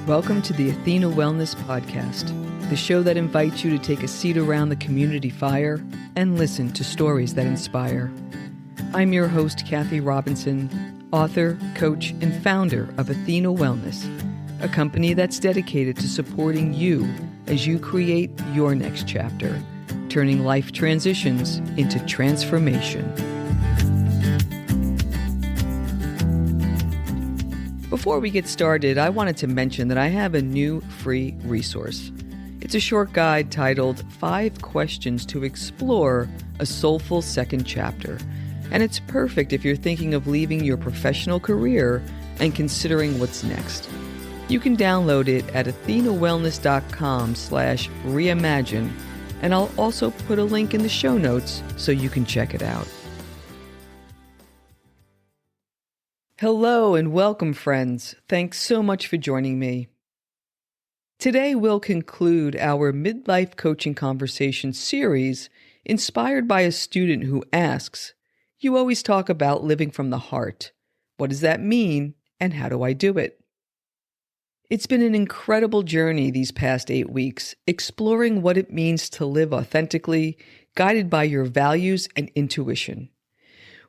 Welcome to the Athena Wellness Podcast, the show that invites you to take a seat around the community fire and listen to stories that inspire. I'm your host, Kathy Robinson, author, coach, and founder of Athena Wellness, a company that's dedicated to supporting you as you create your next chapter, turning life transitions into transformation. Before we get started, I wanted to mention that I have a new free resource. It's a short guide titled 5 Questions to Explore a Soulful Second Chapter, and it's perfect if you're thinking of leaving your professional career and considering what's next. You can download it at athenawellness.com/reimagine, and I'll also put a link in the show notes so you can check it out. Hello and welcome, friends. Thanks so much for joining me. Today we'll conclude our midlife coaching conversation series inspired by a student who asks, "You always talk about living from the heart. What does that mean and how do I do it?" It's been an incredible journey these past 8 weeks, exploring what it means to live authentically, guided by your values and intuition.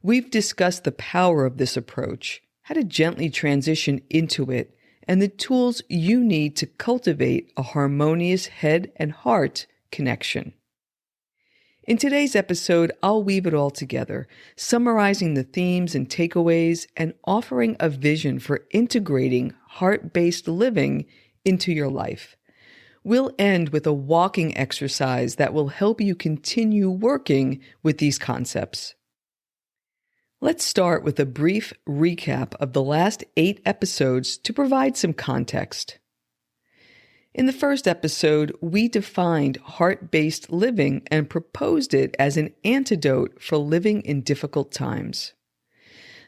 We've discussed the power of this approach, how to gently transition into it, and the tools you need to cultivate a harmonious head and heart connection. In today's episode, I'll weave it all together, summarizing the themes and takeaways and offering a vision for integrating heart-based living into your life. We'll end with a walking exercise that will help you continue working with these concepts. Let's start with a brief recap of the last 8 episodes to provide some context. In the first episode, we defined heart-based living and proposed it as an antidote for living in difficult times.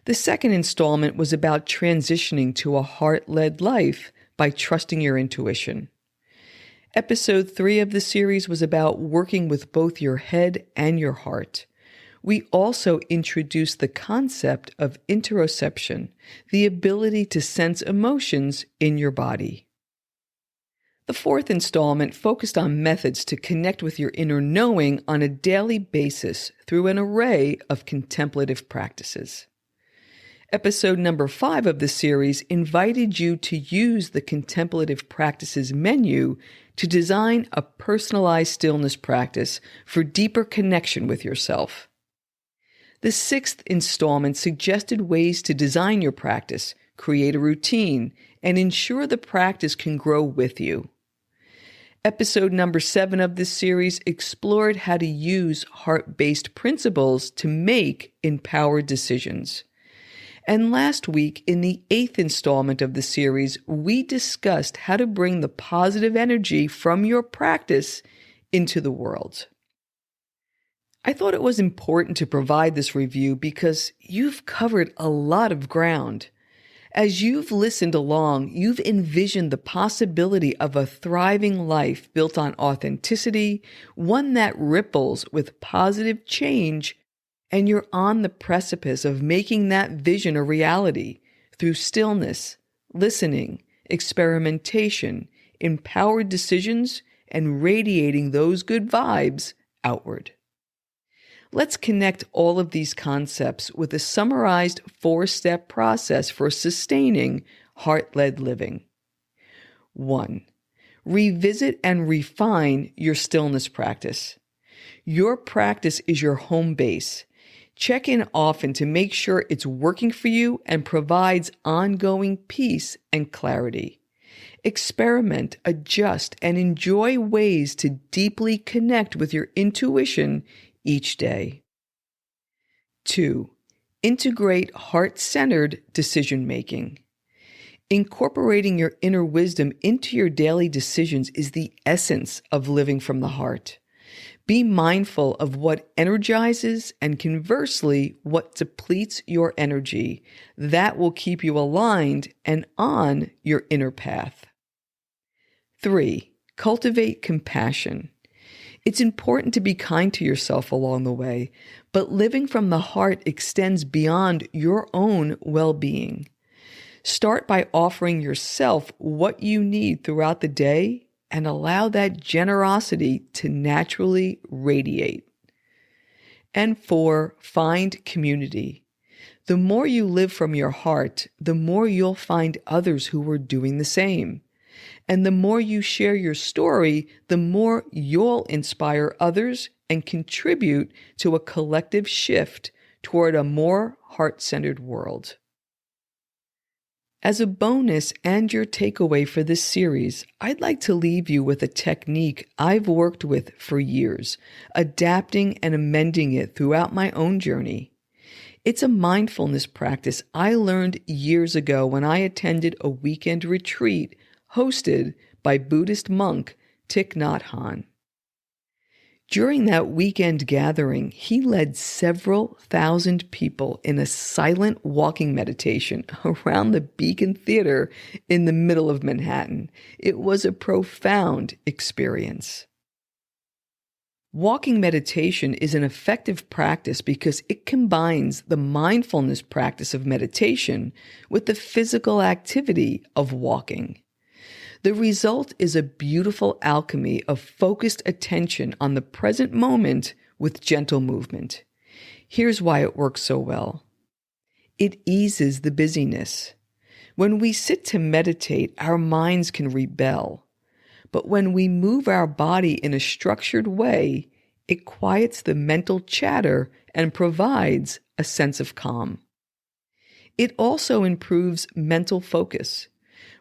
The second installment was about transitioning to a heart-led life by trusting your intuition. Episode 3 of the series was about working with both your head and your heart. We also introduced the concept of interoception, the ability to sense emotions in your body. The fourth installment focused on methods to connect with your inner knowing on a daily basis through an array of contemplative practices. Episode number 5 of the series invited you to use the contemplative practices menu to design a personalized stillness practice for deeper connection with yourself. The 6th installment suggested ways to design your practice, create a routine, and ensure the practice can grow with you. Episode number 7 of this series explored how to use heart-based principles to make empowered decisions. And last week, in the 8th installment of the series, we discussed how to bring the positive energy from your practice into the world. I thought it was important to provide this review because you've covered a lot of ground. As you've listened along, you've envisioned the possibility of a thriving life built on authenticity, one that ripples with positive change, and you're on the precipice of making that vision a reality through stillness, listening, experimentation, empowered decisions, and radiating those good vibes outward. Let's connect all of these concepts with a summarized 4-step process for sustaining heart-led living. 1. Revisit and refine your stillness practice. Your practice is your home base. Check in often to make sure it's working for you and provides ongoing peace and clarity. Experiment, adjust, and enjoy ways to deeply connect with your intuition each day. 2. Integrate heart-centered decision-making. Incorporating your inner wisdom into your daily decisions is the essence of living from the heart. Be mindful of what energizes and conversely, what depletes your energy. That will keep you aligned and on your inner path. 3. Cultivate compassion. It's important to be kind to yourself along the way, but living from the heart extends beyond your own well-being. Start by offering yourself what you need throughout the day and allow that generosity to naturally radiate. And 4, find community. The more you live from your heart, the more you'll find others who are doing the same. And the more you share your story, the more you'll inspire others and contribute to a collective shift toward a more heart-centered world. As a bonus and your takeaway for this series, I'd like to leave you with a technique I've worked with for years, adapting and amending it throughout my own journey. It's a mindfulness practice I learned years ago when I attended a weekend retreat hosted by Buddhist monk Thich Nhat Hanh. During that weekend gathering, he led several thousand people in a silent walking meditation around the Beacon Theater in the middle of Manhattan. It was a profound experience. Walking meditation is an effective practice because it combines the mindfulness practice of meditation with the physical activity of walking. The result is a beautiful alchemy of focused attention on the present moment with gentle movement. Here's why it works so well. It eases the busyness. When we sit to meditate, our minds can rebel. But when we move our body in a structured way, it quiets the mental chatter and provides a sense of calm. It also improves mental focus.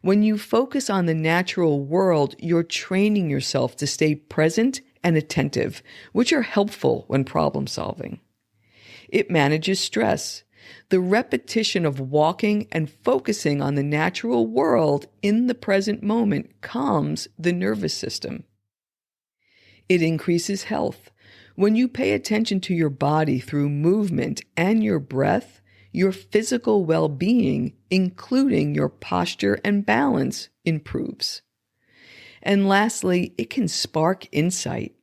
When you focus on the natural world, you're training yourself to stay present and attentive, which are helpful when problem solving. It manages stress. The repetition of walking and focusing on the natural world in the present moment calms the nervous system. It increases health. When you pay attention to your body through movement and your breath, your physical well-being, including your posture and balance, improves. And lastly, it can spark insight,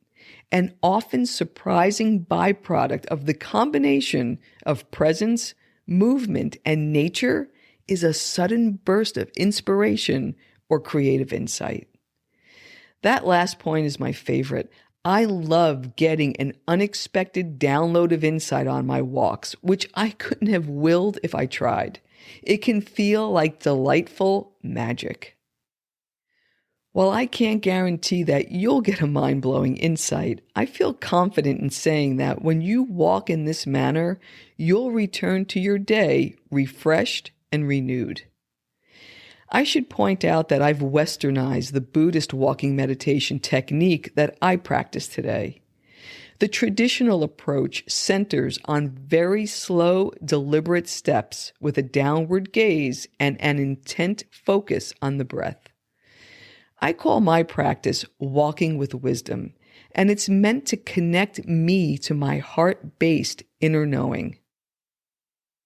an often surprising byproduct of the combination of presence, movement, and nature is a sudden burst of inspiration or creative insight. That last point is my favorite. I love getting an unexpected download of insight on my walks, which I couldn't have willed if I tried. It can feel like delightful magic. While I can't guarantee that you'll get a mind-blowing insight, I feel confident in saying that when you walk in this manner, you'll return to your day refreshed and renewed. I should point out that I've westernized the Buddhist walking meditation technique that I practice today. The traditional approach centers on very slow, deliberate steps with a downward gaze and an intent focus on the breath. I call my practice walking with wisdom, and it's meant to connect me to my heart-based inner knowing.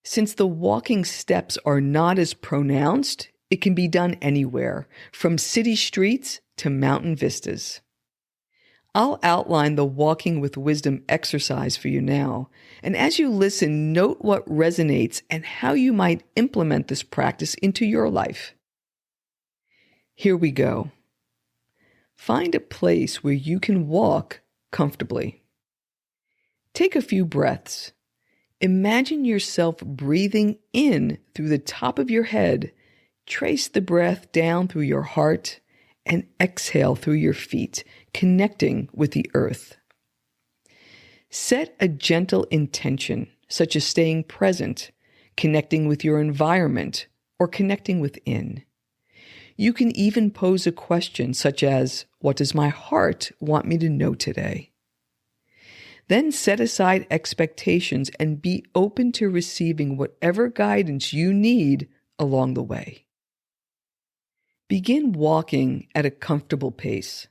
Since the walking steps are not as pronounced, it can be done anywhere, from city streets to mountain vistas. I'll outline the Walking with Wisdom exercise for you now, and as you listen, note what resonates and how you might implement this practice into your life. Here we go. Find a place where you can walk comfortably. Take a few breaths. Imagine yourself breathing in through the top of your head. Trace the breath down through your heart and exhale through your feet, connecting with the earth. Set a gentle intention, such as staying present, connecting with your environment, or connecting within. You can even pose a question such as, what does my heart want me to know today? Then set aside expectations and be open to receiving whatever guidance you need along the way. Begin walking at a comfortable pace.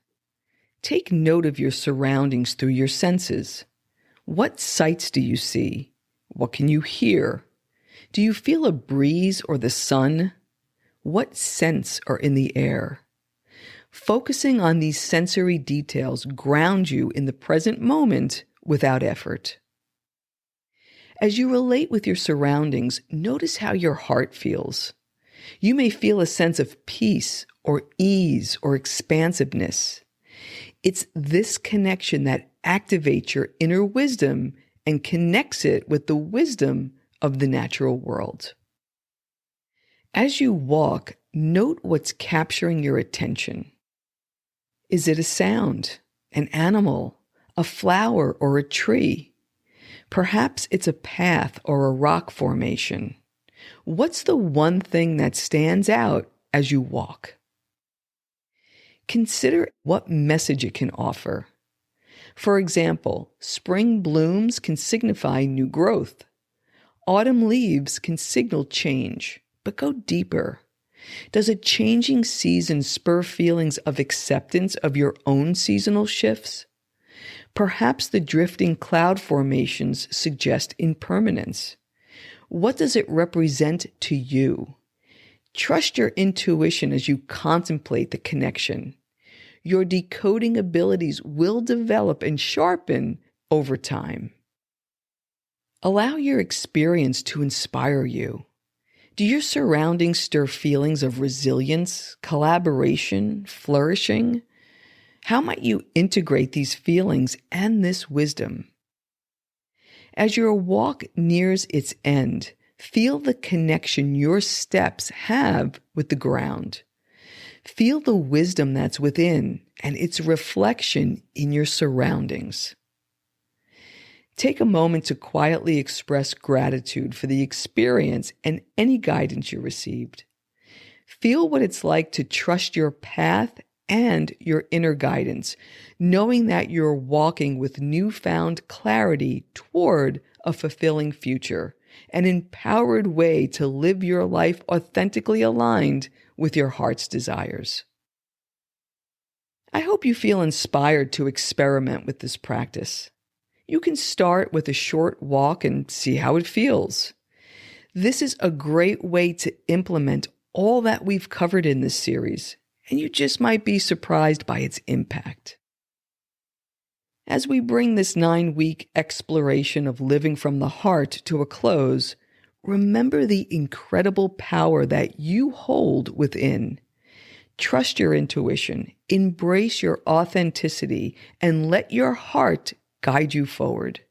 Take note of your surroundings through your senses. What sights do you see? What can you hear? Do you feel a breeze or the sun? What scents are in the air? Focusing on these sensory details ground you in the present moment without effort. As you relate with your surroundings, notice how your heart feels. You may feel a sense of peace or ease or expansiveness. It's this connection that activates your inner wisdom and connects it with the wisdom of the natural world. As you walk, note what's capturing your attention. Is it a sound, an animal, a flower, or a tree? Perhaps it's a path or a rock formation. What's the one thing that stands out as you walk? Consider what message it can offer. For example, spring blooms can signify new growth. Autumn leaves can signal change, but go deeper. Does a changing season spur feelings of acceptance of your own seasonal shifts? Perhaps the drifting cloud formations suggest impermanence. What does it represent to you? Trust your intuition as you contemplate the connection. Your decoding abilities will develop and sharpen over time. Allow your experience to inspire you. Do your surroundings stir feelings of resilience, collaboration, flourishing? How might you integrate these feelings and this wisdom? As your walk nears its end, feel the connection your steps have with the ground. Feel the wisdom that's within and its reflection in your surroundings. Take a moment to quietly express gratitude for the experience and any guidance you received. Feel what it's like to trust your path and your inner guidance, knowing that you're walking with newfound clarity toward a fulfilling future, an empowered way to live your life authentically aligned with your heart's desires. I hope you feel inspired to experiment with this practice. You can start with a short walk and see how it feels. This is a great way to implement all that we've covered in this series, and you just might be surprised by its impact. As we bring this 9-week exploration of living from the heart to a close, remember the incredible power that you hold within. Trust your intuition, embrace your authenticity, and let your heart guide you forward.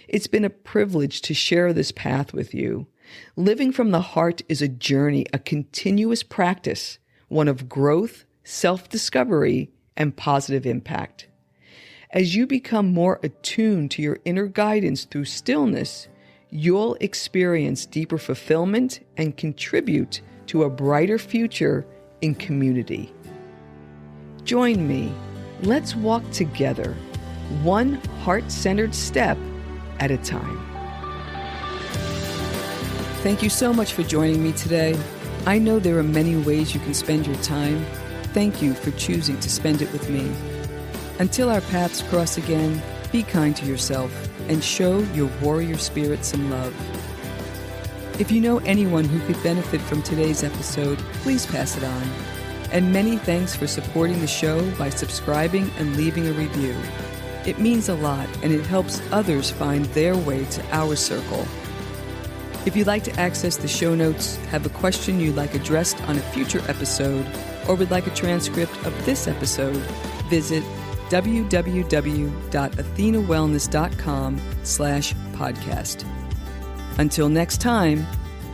It's been a privilege to share this path with you. Living from the heart is a journey, a continuous practice, one of growth, self-discovery, and positive impact. As you become more attuned to your inner guidance through stillness, you'll experience deeper fulfillment and contribute to a brighter future in community. Join me. Let's walk together, one heart-centered step at a time. Thank you so much for joining me today. I know there are many ways you can spend your time. Thank you for choosing to spend it with me. Until our paths cross again, be kind to yourself and show your warrior spirit some love. If you know anyone who could benefit from today's episode, please pass it on. And many thanks for supporting the show by subscribing and leaving a review. It means a lot, and it helps others find their way to our circle. If you'd like to access the show notes, have a question you'd like addressed on a future episode, or would like a transcript of this episode, visit www.athenawellness.com/podcast. Until next time,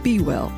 be well.